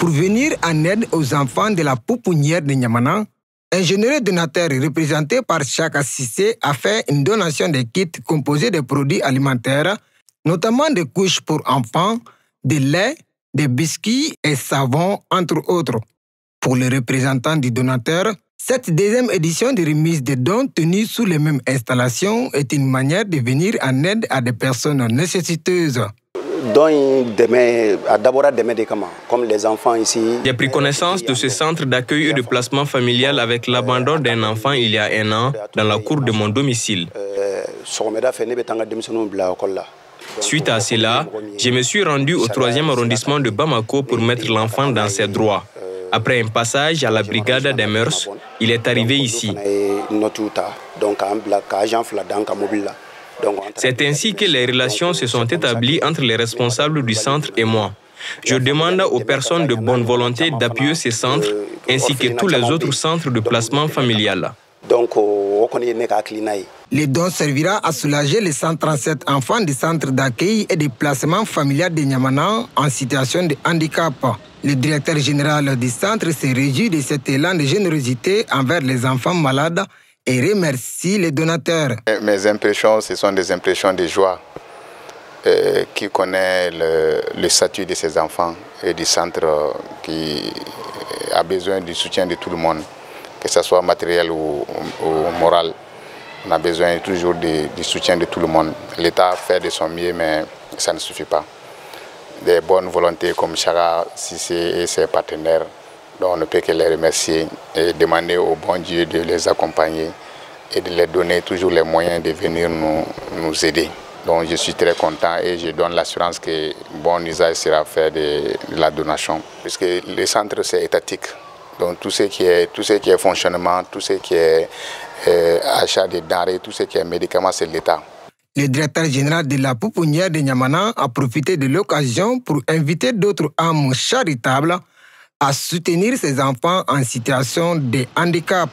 Pour venir en aide aux enfants de la pouponnière de Niamana, un généreux donateur représenté par Chaka Sissé a fait une donation de kits composés de produits alimentaires, notamment des couches pour enfants, de lait, des biscuits et savons, entre autres. Pour les représentants du donateur, cette deuxième édition de remise des dons tenue sous les mêmes installations est une manière de venir en aide à des personnes nécessiteuses. Comme les enfants ici. J'ai pris connaissance de ce centre d'accueil et de placement familial avec l'abandon d'un enfant il y a 1 an dans la cour de mon domicile. Suite à cela, je me suis rendu au 3e arrondissement de Bamako pour mettre l'enfant dans ses droits. Après un passage à la brigade des mœurs, il est arrivé ici. C'est ainsi que les relations se sont établies entre les responsables du centre et moi. Je demande aux personnes de bonne volonté d'appuyer ces centres ainsi que tous les autres centres de placement familial. Les dons servira à soulager les 137 enfants du centre d'accueil et de placement familial de Niamana en situation de handicap. Le directeur général du centre se réjouit de cet élan de générosité envers les enfants malades et remercie les donateurs. Mes impressions, ce sont des impressions de joie. Qui connaît le statut de ces enfants et du centre qui a besoin du soutien de tout le monde, que ce soit matériel ou moral. On a besoin toujours du soutien de tout le monde. L'État fait de son mieux, mais ça ne suffit pas. Des bonnes volontés comme Chaka Sissé et ses partenaires, dont on ne peut que les remercier et demander au bon Dieu de les accompagner et de les donner toujours les moyens de venir nous aider. Donc je suis très content et je donne l'assurance que bon usage sera fait de la donation. Puisque le centre c'est étatique. Donc tout ce qui est fonctionnement, tout ce qui est achat de denrées, tout ce qui est médicaments, c'est l'État. Le directeur général de la pouponnière de Niamana a profité de l'occasion pour inviter d'autres âmes charitables à soutenir ces enfants en situation de handicap.